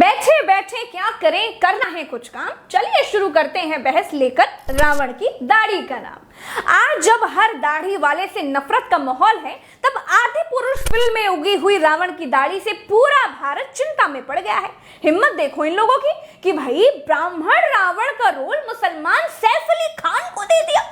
बैठे बैठे क्या करें, करना है कुछ काम। चलिए शुरू करते हैं बहस लेकर रावण की दाढ़ी का नाम। आज जब हर दाढ़ी वाले से नफरत का माहौल है, तब आदि पुरुष फिल्म में उगी हुई रावण की दाढ़ी से पूरा भारत चिंता में पड़ गया है। हिम्मत देखो इन लोगों की कि भाई ब्राह्मण रावण का रोल मुसलमान सैफ अली खान को दे दिया,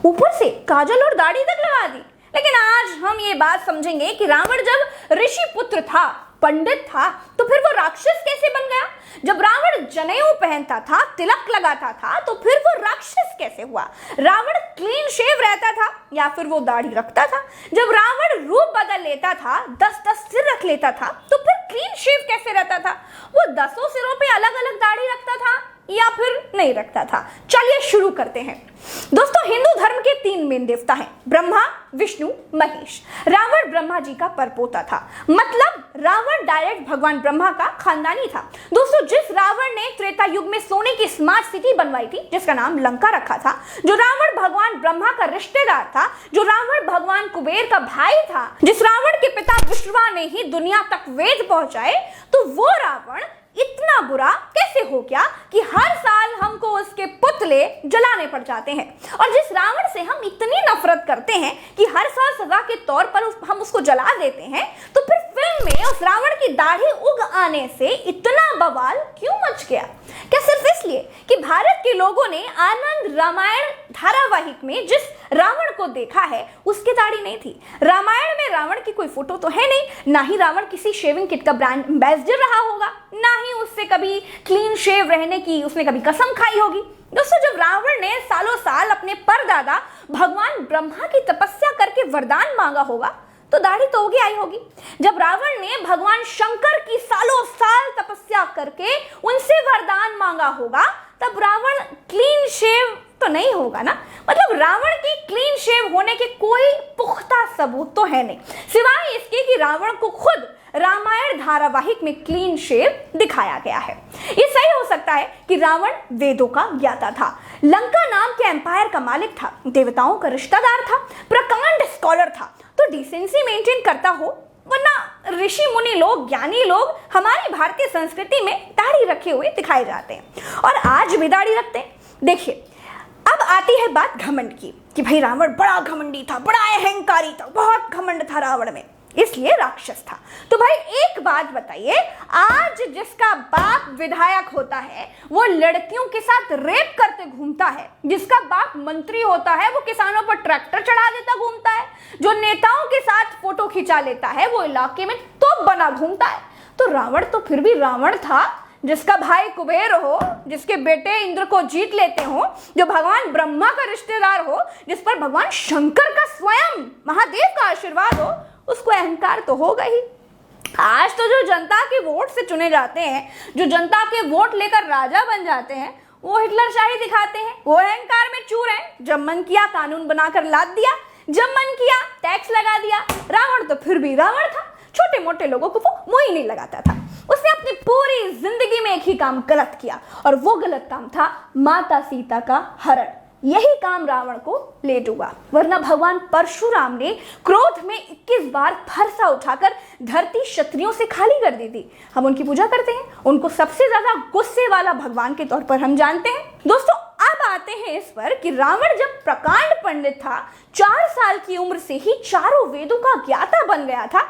ऊपर से काजल और दाढ़ी तक लगा दी। लेकिन आज हम ये बात समझेंगे कि रावण जब ऋषि पुत्र था, पंडित था, तो फिर वो राक्षस कैसे बन गया? जब रावण जनेऊ पहनता था, तिलक लगाता था, तो फिर वो राक्षस कैसे हुआ? रावण क्लीन शेव रहता था या फिर वो दाढ़ी रखता था? जब रावण रूप बदल लेता था, 10-10 सिर रख लेता था, तो फिर क्लीन शेव कैसे रहता था? वो 10 सिरों पे अलग अलग दाढ़ी रखता था या फिर नहीं रखता था? चलिए शुरू करते हैं। दोस्तों, हिंदू धर्म के 3 मेन देवता हैं, ब्रह्मा, विष्णु, महेश। रावण ब्रह्मा जी का परपोता था, मतलब रावण डायरेक्ट भगवान ब्रह्मा का खानदानी था। दोस्तों, जिस रावण ने त्रेता युग में सोने की स्मार्ट सिटी बनवाई थी, जिसका नाम लंका रखा था, जो रावण भगवान ब्रह्मा का रिश्तेदार था, जो रावण भगवान कुबेर का भाई था, जिस रावण के पिता विश्रवा ने ही दुनिया तक वेद पहुंचाए, तो वो रावण इतना बुरा कैसे हो गया कि हर साल हमको उसके पुतले जलाने पड़ जाते हैं? और जिस रावण से हम इतनी नफरत करते हैं कि हर साल सजा के तौर पर हम उसको जला देते हैं, तो फिर फिल्म में उस रावण की दाढ़ी उग आने से इतना बवाल क्यों मच गया? क्या सिर्फ इसलिए कि भारत के लोगों ने आनंद रामायण धारावाहिक में जिस रावण को देखा है उसकी दाढ़ी नहीं थी? रामायण में रावण की कोई फोटो तो है नहीं, ना ही रावण किसी शेविंग किट का ब्रांड एम्बेसडर रहा होगा, ना ही उससे कभी क्लीन शेव रहने की उसने कभी कसम खाई होगी। दोस्तों, जब रावण ने सालों साल अपने परदादा भगवान ब्रह्मा की तपस्या करके वरदान मांगा होगा, तो दाढ़ी तो उगी आई होगी। जब रावण ने भगवान शंकर की सालों साल तपस्या करके उनसे वरदान मांगा होगा, तब रावण क्लीन शेव तो नहीं होगा ना? मतलब रावण की क्लीन शेव होने के कोई पुख्ता सबूत तो है नहीं, सिवाय इसके कि रावण को खुद रामायण धारावाहिक में क्लीन शेव दिखाया गया है। ये सही हो सकता है कि रावण वेदों का ज्ञाता था, लंका नाम के एम्पायर का मालिक था, देवताओं का रिश्तेदार था, प्रकांड स्कॉलर था, तो डिसेंसी मेंटेन करता हो, वरना ऋषि मुनि लोग, ज्ञानी लोग हमारी भारतीय संस्कृति में दाढ़ी रखे हुए दिखाए जाते हैं और आज भी दाढ़ी रखते हैं। देखिए, अब आती है बात घमंड की कि भाई रावण बड़ा घमंडी था, बड़ा अहंकारी था, बहुत घमंड था रावण में, इसलिए राक्षस था। तो भाई एक बात बताइए, आज जिसका बाप विधायक होता है वो लड़कियों के साथ रेप करते घूमता है, जिसका बाप मंत्री होता है वो किसानों पर ट्रैक्टर चढ़ा देता घूमता है, जो नेताओं के साथ फोटो खिंचा लेता है वो इलाके में तोप बना घूमता है, तो रावण तो फिर भी रावण था। जिसका भाई कुबेर हो, जिसके बेटे इंद्र को जीत लेते हो, जो भगवान ब्रह्मा का रिश्तेदार हो, जिस पर भगवान शंकर का स्वयं महादेव का आशीर्वाद हो, उसको अहंकार तो होगा ही। आज तो जो जनता के वोट से चुने जाते हैं, जो जनता के वोट लेकर राजा बन जाते हैं, वो हिटलर शाही दिखाते हैं, वो अहंकार में चूर हैं। जब मन किया कानून बनाकर लाद दिया, जब मन किया टैक्स लगा दिया। रावण तो फिर भी रावण था, छोटे मोटे लोगों को वो मुंह ही नहीं लगाता था। उसने अपनी पूरी जिंदगी में एक ही काम गलत किया, और वो गलत काम था माता सीता का हरण। यही काम रावण को ले डूबा, वरना भगवान परशुराम ने क्रोध में 21 बार फरसा उठाकर धरती क्षत्रियों से खाली कर दी थी। हम उनकी पूजा करते हैं, उनको सबसे ज्यादा गुस्से वाला भगवान के तौर पर हम जानते हैं। दोस्तों, अब आते हैं इस पर कि रावण जब प्रकांड पंडित था, 4 साल की उम्र से ही चारों वेदों का ज्ञाता बन गया था,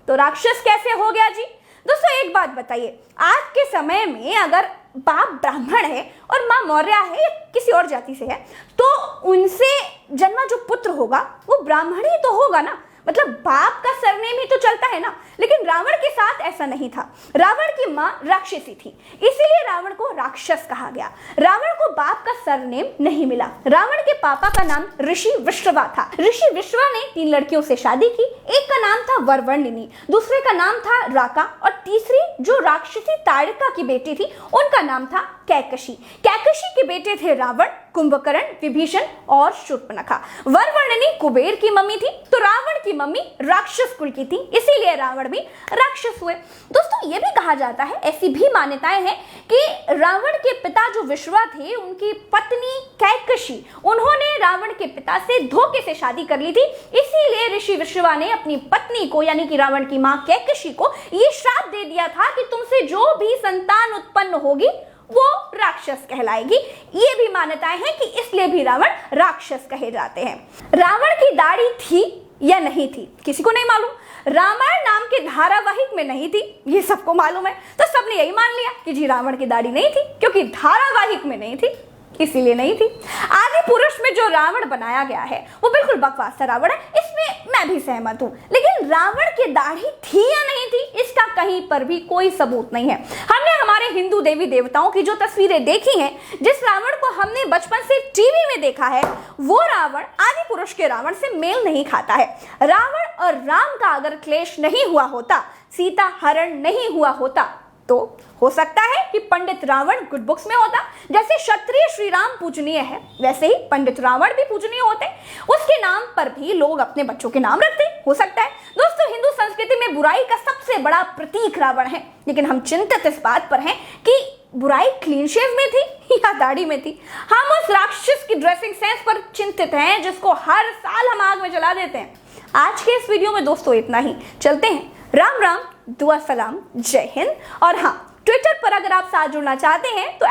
तो राक्षस कैसे हो गया जी? दोस्तों, एक बात बताइए, आज के समय में अगर बाप ब्राह्मण है और माँ मौर्य है या किसी और जाति से है, तो उनसे जन्मा जो पुत्र होगा वो ब्राह्मण ही तो होगा ना? मतलब बाप का सरनेम ही तो चलता है ना। लेकिन रावण के साथ ऐसा नहीं था। रावण की माँ राक्षसी थी, इसीलिए रावण को राक्षस कहा गया। रावण को बाप का सरनेम नहीं मिला। रावण के पापा का नाम ऋषि विश्रवा था। ऋषि विश्रवा ने 3 लड़कियों से शादी की। एक का नाम था वरवर्णिनी, दूसरे का नाम था राका, और तीसरी जो राक्षसी ताड़का की बेटी थी उनका नाम था कैकशी। कैकशी के बेटे थे रावण, कुंभकर्ण, विभीषण और शूर्पणखा। वरवर्णिनी कुबेर की मम्मी थी, तो रावण की मम्मी राक्षस कुल की थी, इसीलिए रावण भी राक्षस हुए। दोस्तों, ये भी कहा जाता है, ऐसी भी मान्यताएं हैं कि रावण के पिता जो विश्वा थे, उनकी पत्नी कैकशी, उन्होंने रावण के पिता से धोखे से शादी कर ली थी। इसीलिए ऋषि विश्वा ने अपनी पत्नी को यानी कि रावण की मां कैकशी को ये श्राप दे दिया था कि तुमसे जो भी संतान उत्पन्न होगी वो राक्षस कहलाएगी। ये भी मान्यताएं हैं कि इसलिए भी रावण राक्षस कहे जाते हैं। रावण की दाढ़ी थी या नहीं थी किसी को नहीं मालूम। रामायण नाम के धारावाहिक में नहीं थी, ये सबको मालूम है। तो सबने यही मान लिया कि जी रावण की दाढ़ी नहीं थी, क्योंकि धारावाहिक में नहीं थी इसीलिए नहीं थी। आदि पुरुष में जो रावण बनाया गया है वो बिल्कुल बकवास सा रावण है, इसमें मैं भी सहमत हूं। लेकिन रावण की दाढ़ी थी या नहीं थी इसका कहीं पर भी कोई सबूत नहीं है। हमने हमारे हिंदू देवी देवताओं की जो तस्वीरें देखी हैं, जिस रावण को हमने बचपन से टीवी में देखा है, वो रावण आदि पुरुष के रावण से मेल नहीं खाता है। रावण और राम का अगर क्लेश नहीं हुआ होता, सीता हरण नहीं हुआ होता, तो हो सकता है कि पंडित रावण गुड बुक्स में होता। जैसे क्षत्रिय श्री राम पूजनीय है, वैसे ही पंडित रावण भी पूजनीय होते। उसके नाम पर भी लोग अपने बच्चों के नाम रखते, हो सकता है। दोस्तों, हिंदू संस्कृति में बुराई का सबसे बड़ा प्रतीक रावण है, लेकिन हम चिंतित इस बात पर हैं कि बुराई क्लीन शेव में थी या दाढ़ी में थी। हम उस राक्षस की ड्रेसिंग सेंस पर चिंतित हैं जिसको हर साल हम आग में जला देते हैं। आज के इस वीडियो में दोस्तों इतना ही। चलते हैं। राम राम, दुआ सलाम, जय हिंद। और हाँ, ट्विटर पर अगर आप साथ जुड़ना चाहते हैं तो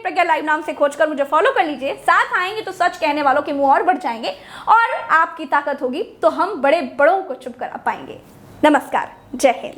@प्रज्ञा नाम से खोजकर मुझे फॉलो कर लीजिए। साथ आएंगे तो सच कहने वालों के मुंह और बढ़ जाएंगे, और आपकी ताकत होगी तो हम बड़े बड़ों को चुप करा पाएंगे। नमस्कार, जय हिंद।